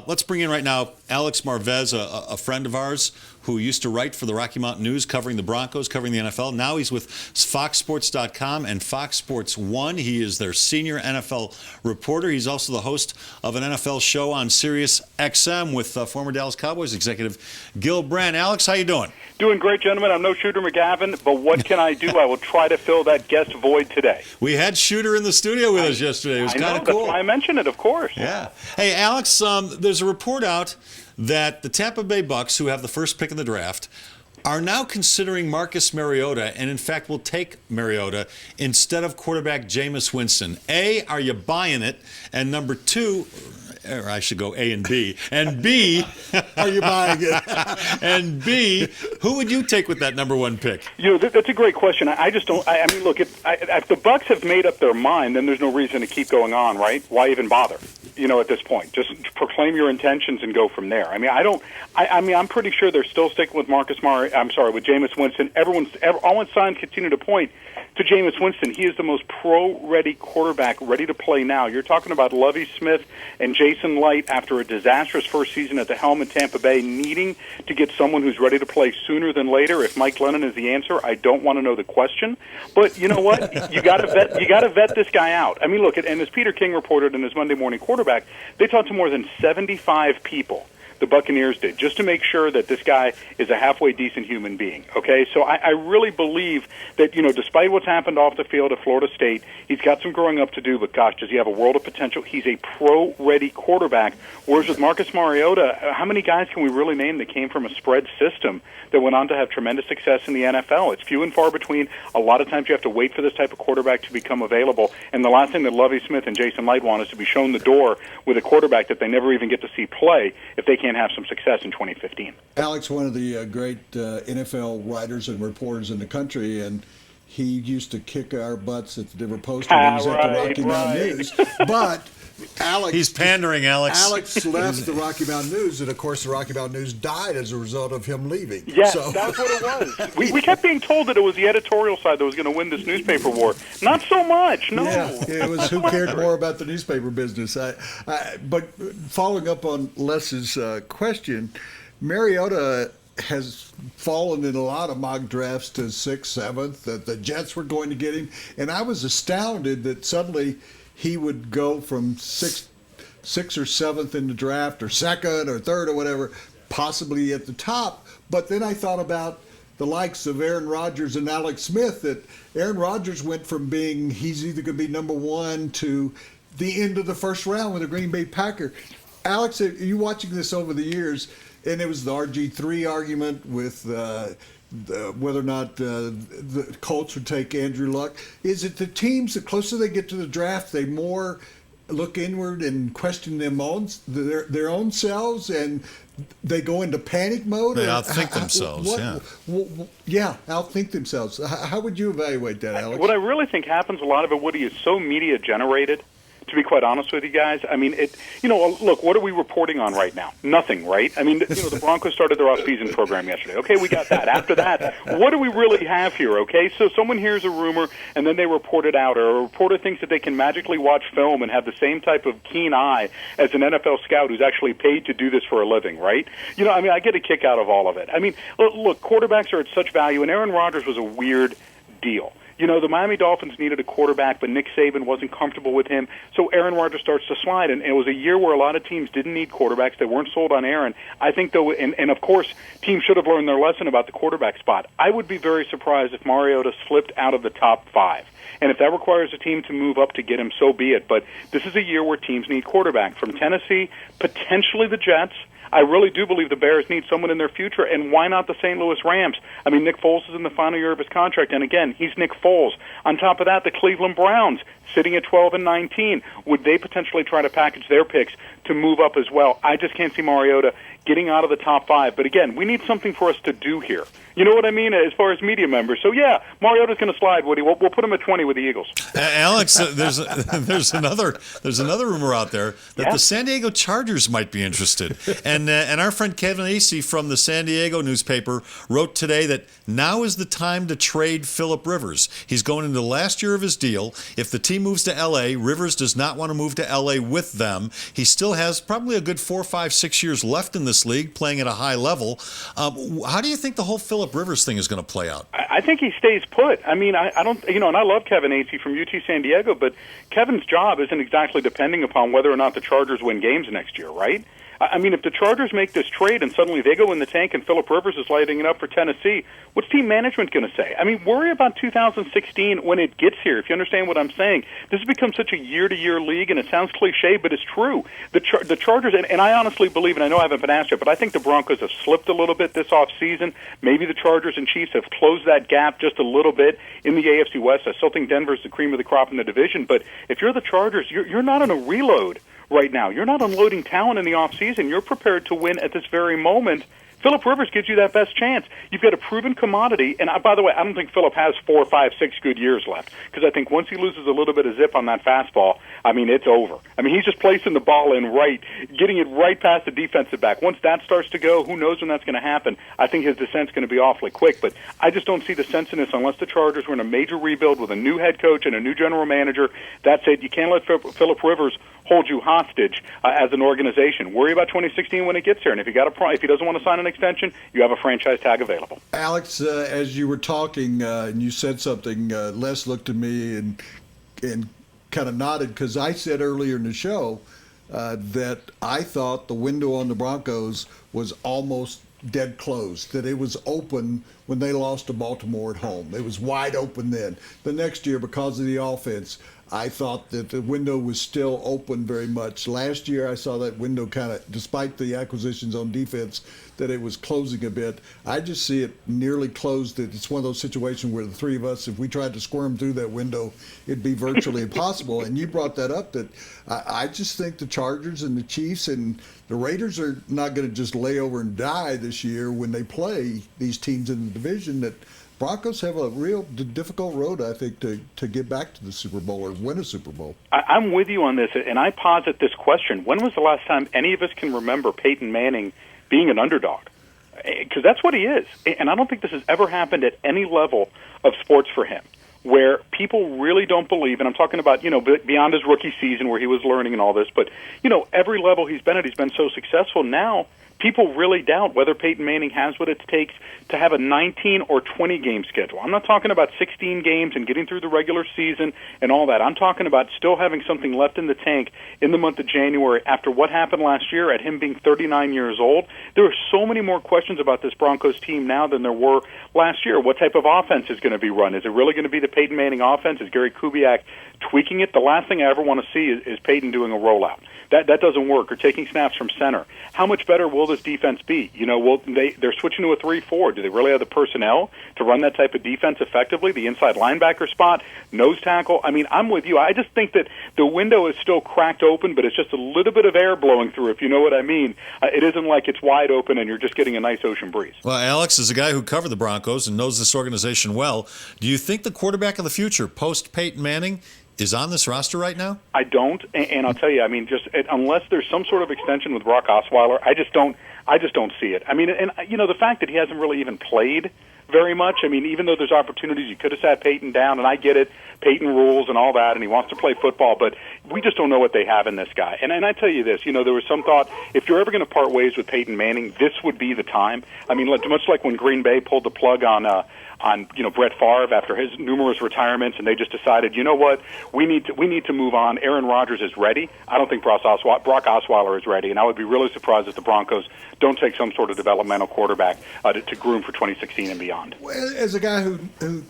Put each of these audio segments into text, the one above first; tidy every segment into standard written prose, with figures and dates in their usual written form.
let's bring in right now Alex Marvez, a friend of ours who used to write for the Rocky Mountain News covering the Broncos, covering the NFL. Now he's with FoxSports.com and Fox Sports 1. He is their senior NFL reporter. He's also the host of an NFL show on Sirius XM with former Dallas Cowboys executive Gil Brandt. Alex, how you doing? Doing great, gentlemen. I'm no Shooter McGavin, but what can I do? I will try to fill that guest void today. We had Shooter in the studio with us yesterday. It was kind of cool. That's why I mentioned it, of course. Yeah. Hey, Alex, there's a report out that the Tampa Bay Bucks, who have the first pick in the draft, are now considering Marcus Mariota, and in fact will take Mariota instead of quarterback Jameis Winston. A, are you buying it? And number two, or I should go A and B. And B, are you buying it? And B, who would you take with that number one pick? That's a great question. I just don't. I mean, look, if the Bucks have made up their mind, then there's no reason to keep going on, right? Why even bother? At this point, just proclaim your intentions and go from there. I mean, I'm pretty sure they're still sticking with with Jameis Winston. All signs continue to point to Jameis Winston. He is the most pro-ready quarterback, ready to play now. You're talking about Lovie Smith and Jason Light after a disastrous first season at the helm in Tampa Bay, needing to get someone who's ready to play sooner than later. If Mike Glennon is the answer, I don't want to know the question. But you know what? You got to vet this guy out. I mean, look, and as Peter King reported in his Monday Morning Quarterback, they talked to more than 75 people. The Buccaneers did, just to make sure that this guy is a halfway decent human being, okay? So I really believe that, despite what's happened off the field at Florida State, he's got some growing up to do, but gosh, does he have a world of potential? He's a pro-ready quarterback, whereas with Marcus Mariota, how many guys can we really name that came from a spread system that went on to have tremendous success in the NFL? It's few and far between. A lot of times you have to wait for this type of quarterback to become available, and the last thing that Lovie Smith and Jason Light want is to be shown the door with a quarterback that they never even get to see play if they can't have some success in 2015. Alex, one of the great NFL writers and reporters in the country, and he used to kick our butts at the Denver Post when he was at the Rocky Mountain News. But Alex, he's pandering, Alex. Alex left the Rocky Mountain News, and of course the Rocky Mountain News died as a result of him leaving. Yes, that's what it was. We kept being told that it was the editorial side that was going to win this newspaper war. Not so much, no. Yeah, it was who cared more about the newspaper business. But following up on Les's question, Mariota has fallen in a lot of mock drafts to 6th, 7th, that the Jets were going to get him. And I was astounded that suddenly he would go from 6th or 7th in the draft, or 2nd or 3rd or whatever, possibly at the top. But then I thought about the likes of Aaron Rodgers and Alex Smith, that Aaron Rodgers went from being he's either going to be number one to the end of the first round with the Green Bay Packers. Alex, are you watching this over the years? And it was the RG3 argument with whether or not the Colts would take Andrew Luck. Is it the teams, the closer they get to the draft, they more look inward and question their own selves, and they go into panic mode? They outthink themselves, outthink themselves. How would you evaluate that, Alex? What I really think happens, a lot of it, Woody, is so media-generated. To be quite honest with you guys, I mean, look, what are we reporting on right now? Nothing, right? I mean, the Broncos started their off-season program yesterday. Okay, we got that. After that, what do we really have here, okay? So someone hears a rumor, and then they report it out, or a reporter thinks that they can magically watch film and have the same type of keen eye as an NFL scout who's actually paid to do this for a living, right? I get a kick out of all of it. I mean, look, quarterbacks are at such value, and Aaron Rodgers was a weird deal. The Miami Dolphins needed a quarterback, but Nick Saban wasn't comfortable with him, so Aaron Rodgers starts to slide. And it was a year where a lot of teams didn't need quarterbacks. They weren't sold on Aaron. I think, though, and of course, teams should have learned their lesson about the quarterback spot. I would be very surprised if Mariota slipped out of the top 5. And if that requires a team to move up to get him, so be it. But this is a year where teams need quarterback. From Tennessee, potentially the Jets. I really do believe the Bears need someone in their future, and why not the St. Louis Rams? I mean, Nick Foles is in the final year of his contract, and again, he's Nick Foles. On top of that, the Cleveland Browns, sitting at 12 and 19, would they potentially try to package their picks to move up as well? I just can't see Mariota getting out of the top 5. But again, we need something for us to do here. You know what I mean, as far as media members. So, yeah, Mariota's going to slide, Woody. We'll put him at 20 with the Eagles. Alex, there's another rumor out there that the San Diego Chargers might be interested. And our friend Kevin Acey from the San Diego newspaper wrote today that now is the time to trade Phillip Rivers. He's going into the last year of his deal. If the team moves to L.A., Rivers does not want to move to L.A. with them. He still has probably a good 4, 5, 6 years left in this league, playing at a high level. How do you think the whole Phillip Rivers thing is going to play out? I think he stays put. I mean, I don't, and I love Kevin Acey from UT San Diego, but Kevin's job isn't exactly depending upon whether or not the Chargers win games next year, right? I mean, if the Chargers make this trade and suddenly they go in the tank and Phillip Rivers is lighting it up for Tennessee, what's team management going to say? I mean, worry about 2016 when it gets here, if you understand what I'm saying. This has become such a year-to-year league, and it sounds cliche, but it's true. The Chargers, and I honestly believe, and I know I haven't been asked yet, but I think the Broncos have slipped a little bit this offseason. Maybe the Chargers and Chiefs have closed that gap just a little bit in the AFC West. I still think Denver's the cream of the crop in the division, but if you're the Chargers, you're not on a reload right now. You're not unloading talent in the offseason. You're prepared to win at this very moment. Phillip Rivers gives you that best chance. You've got a proven commodity, and by the way, I don't think Phillip has 4, 5, 6 good years left, because I think once he loses a little bit of zip on that fastball, I mean, it's over. I mean, he's just placing the ball in right, getting it right past the defensive back. Once that starts to go, who knows when that's going to happen? I think his descent's going to be awfully quick, but I just don't see the sense in this unless the Chargers were in a major rebuild with a new head coach and a new general manager. That's it. You can't let Phillip Rivers hold you hostage as an organization. Worry about 2016 when it gets there, and if he doesn't want to sign an extension, you have a franchise tag available. Alex, as you were talking and you said something, Les looked at me and kind of nodded, because I said earlier in the show that I thought the window on the Broncos was almost dead closed, that it was open when they lost to Baltimore at home. It was wide open then. The next year, because of the offense, I thought that the window was still open very much. Last year, I saw that window kind of, despite the acquisitions on defense, that it was closing a bit. I just see it nearly closed. That it's one of those situations where the three of us, if we tried to squirm through that window, it'd be virtually impossible. And you brought that up, that I just think the Chargers and the Chiefs and the Raiders are not going to just lay over and die this year when they play these teams in the division. That Broncos have a real difficult road, I think, to get back to the Super Bowl or win a Super Bowl. I'm with you on this, and I posit this question. When was the last time any of us can remember Peyton Manning being an underdog? Because that's what he is. And I don't think this has ever happened at any level of sports for him, where people really don't believe, and I'm talking about, beyond his rookie season where he was learning and all this, but, every level he's been at, he's been so successful. Now people really doubt whether Peyton Manning has what it takes to have a 19 or 20 game schedule. I'm not talking about 16 games and getting through the regular season and all that. I'm talking about still having something left in the tank in the month of January after what happened last year at him being 39 years old. There are so many more questions about this Broncos team now than there were last year. What type of offense is going to be run? Is it really going to be the Peyton Manning offense? Is Gary Kubiak tweaking it? The last thing I ever want to see is Peyton doing a rollout. That doesn't work, or taking snaps from center. How much better will this defense be? They're switching to a 3-4. Do they really have the personnel to run that type of defense effectively? The inside linebacker spot, nose tackle. I mean, I'm with you. I just think that the window is still cracked open, but it's just a little bit of air blowing through, if you know what I mean. It isn't like it's wide open and you're just getting a nice ocean breeze. Well, Alex is a guy who covered the Broncos and knows this organization well. Do you think the quarterback of the future, post Peyton Manning, is on this roster right now? I don't, and I'll tell you, I mean, unless there's some sort of extension with Brock Osweiler, I just don't see it. I mean, and the fact that he hasn't really even played very much. I mean, even though there's opportunities, you could have sat Peyton down, and I get it, Peyton rules and all that, and he wants to play football, but we just don't know what they have in this guy. And I tell you this, there was some thought, if you're ever going to part ways with Peyton Manning, this would be the time. I mean, much like when Green Bay pulled the plug on Brett Favre after his numerous retirements, and they just decided, you know what, we need to move on. Aaron Rodgers is ready. I don't think Brock Osweiler is ready, and I would be really surprised if the Broncos don't take some sort of developmental quarterback to groom for 2016 and beyond. Well, as a guy who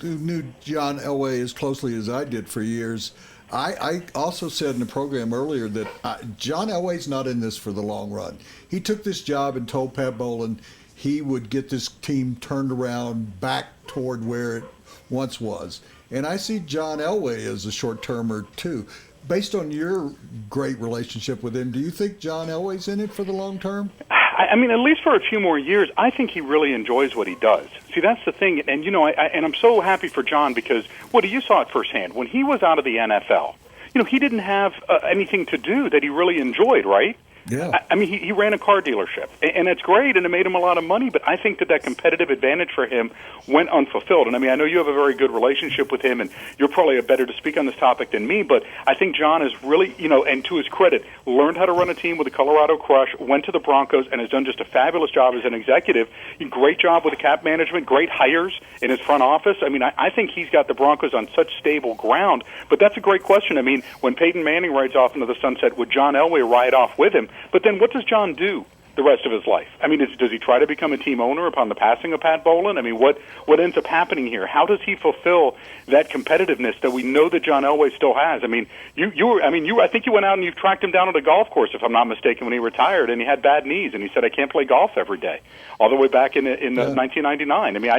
knew John Elway as closely as I did for years, I also said in the program earlier that John Elway's not in this for the long run. He took this job and told Pat Bowlen he would get this team turned around back toward where it once was. And I see John Elway as a short-termer too. Based on your great relationship with him, do you think John Elway's in it for the long term? I mean, at least for a few more years, I think he really enjoys what he does. See, that's the thing. And, you know, and I'm so happy for John because, you saw it firsthand. When he was out of the NFL, he didn't have anything to do that he really enjoyed, right? Yeah. I mean, he ran a car dealership, and it's great, and it made him a lot of money, but I think that competitive advantage for him went unfulfilled. And, I mean, I know you have a very good relationship with him, and you're probably better to speak on this topic than me, but I think John is really, and to his credit, learned how to run a team with the Colorado Crush, went to the Broncos, and has done just a fabulous job as an executive. Great job with the cap management, great hires in his front office. I mean, I think he's got the Broncos on such stable ground, but that's a great question. I mean, when Peyton Manning rides off into the sunset, would John Elway ride off with him? But then what does John do the rest of his life? I mean, does he try to become a team owner upon the passing of Pat Bowlen? I mean, what ends up happening here? How does he fulfill that competitiveness that we know that John Elway still has? I mean, I think you went out and you tracked him down at a golf course, if I'm not mistaken, when he retired, and he had bad knees, and he said, "I can't play golf every day," all the way back in 1999. I mean,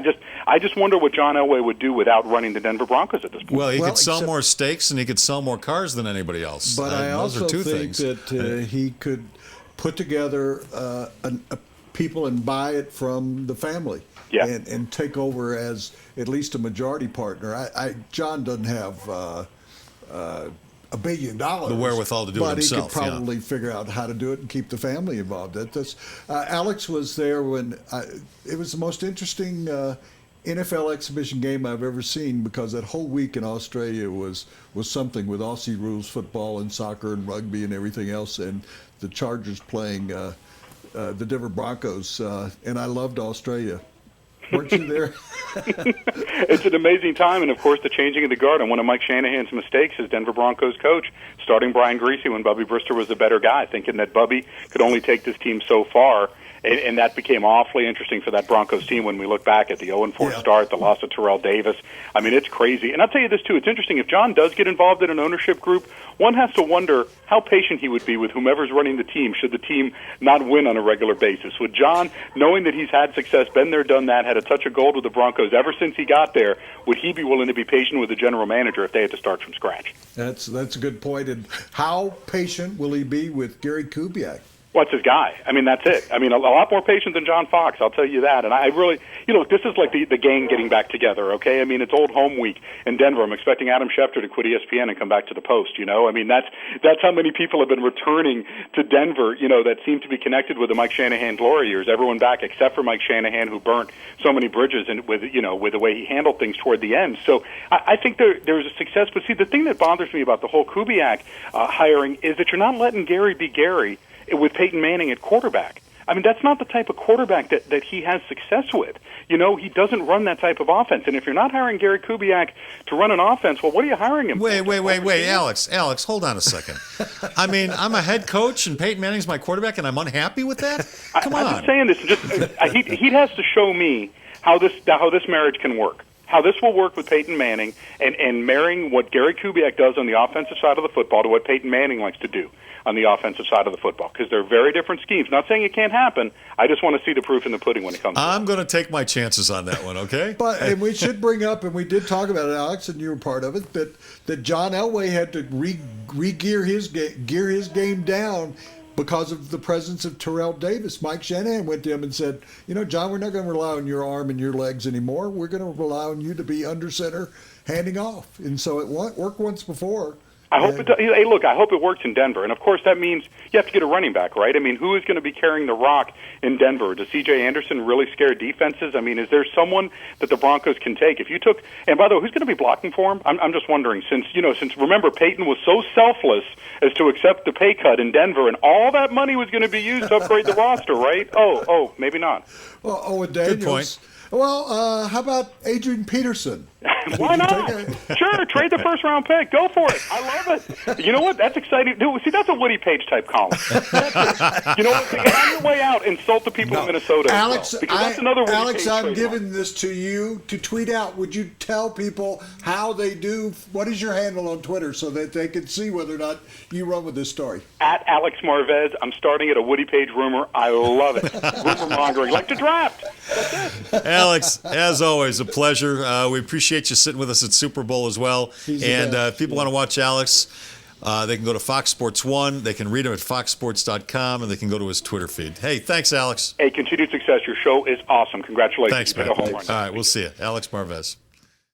I just wonder what John Elway would do without running the Denver Broncos at this point. Well, he could sell more steaks and he could sell more cars than anybody else. But I also those are two think things. that he could put together people and buy it from the family, and take over as at least a majority partner. John doesn't have $1 billion, the wherewithal to do it himself, but he could probably figure out how to do it and keep the family involved. Alex was there when it was the most interesting NFL exhibition game I've ever seen, because that whole week in Australia was something with Aussie rules football and soccer and rugby and everything else, and the Chargers playing the Denver Broncos, and I loved Australia. Weren't you there? It's an amazing time, and of course the changing of the guard. And one of Mike Shanahan's mistakes as Denver Broncos coach, starting Brian Griese when Bubby Brister was the better guy, thinking that Bubby could only take this team so far. And that became awfully interesting for that Broncos team when we look back at the 0-4 start, the loss of Terrell Davis. I mean, it's crazy. And I'll tell you this, too. It's interesting. If John does get involved in an ownership group, one has to wonder how patient he would be with whomever's running the team should the team not win on a regular basis. Would John, knowing that he's had success, been there, done that, had a touch of gold with the Broncos ever since he got there, would he be willing to be patient with the general manager if they had to start from scratch? That's a good point. And how patient will he be with Gary Kubiak? What's his guy? I mean, that's it. I mean, a lot more patient than John Fox, I'll tell you that. And I really, this is like the gang getting back together, okay? I mean, it's old home week in Denver. I'm expecting Adam Schefter to quit ESPN and come back to the Post, I mean, that's how many people have been returning to Denver, that seem to be connected with the Mike Shanahan glory years. Everyone back except for Mike Shanahan, who burnt so many bridges and with the way he handled things toward the end. So I think there's a success. But see, the thing that bothers me about the whole Kubiak hiring is that you're not letting Gary be Gary with Peyton Manning at quarterback. I mean, that's not the type of quarterback that he has success with. He doesn't run that type of offense. And if you're not hiring Gary Kubiak to run an offense, well, what are you hiring him for? Wait, Alex, hold on a second. I mean, I'm a head coach and Peyton Manning's my quarterback and I'm unhappy with that? Come on. I'm just saying this. He has to show me how this marriage can work. How this will work with Peyton Manning and marrying what Gary Kubiak does on the offensive side of the football to what Peyton Manning likes to do on the offensive side of the football, because they're very different schemes. Not saying it can't happen. I just want to see the proof in the pudding when it comes to it. I'm going to take my chances on that one, okay? And we should bring up, and we did talk about it, Alex, and you were part of it, that John Elway had to gear his game down because of the presence of Terrell Davis. Mike Shanahan went to him and said, John, we're not going to rely on your arm and your legs anymore. We're going to rely on you to be under center, handing off. And so it worked once before. I hope it does. Hey, look, I hope it works in Denver. And, of course, that means you have to get a running back, right? I mean, who is going to be carrying the rock in Denver? Does C.J. Anderson really scare defenses? I mean, is there someone that the Broncos can take? If you took – and, by the way, who's going to be blocking for him? I'm just wondering, since remember, Peyton was so selfless as to accept the pay cut in Denver, and all that money was going to be used to upgrade the roster, right? Oh, maybe not. Well, Owen Daniels. Good point. Well, how about Adrian Peterson? Why not? Sure, trade the first-round pick. Go for it. I love it. You know what? That's exciting. See, that's a Woody Paige type column. You know what? On your way out, insult the people of Minnesota. Alex, because that's another Woody Alex, Paige I'm giving this to you to tweet out. Would you tell people how they do? What is your handle on Twitter so that they can see whether or not you run with this story? At Alex Marvez. I'm starting at a Woody Paige rumor. I love it. Rumor mongering, like the draft. That's it. Alex, as always, a pleasure. We appreciate you sitting with us at Super Bowl as well. And if people want to watch Alex They can go to Fox Sports 1. They can read him at foxsports.com, and they can go to his Twitter feed. Hey, thanks, Alex. Hey, continued success. Your show is awesome. Congratulations. Thanks, You man. hit a home run. All right, we'll see you. Alex Marvez.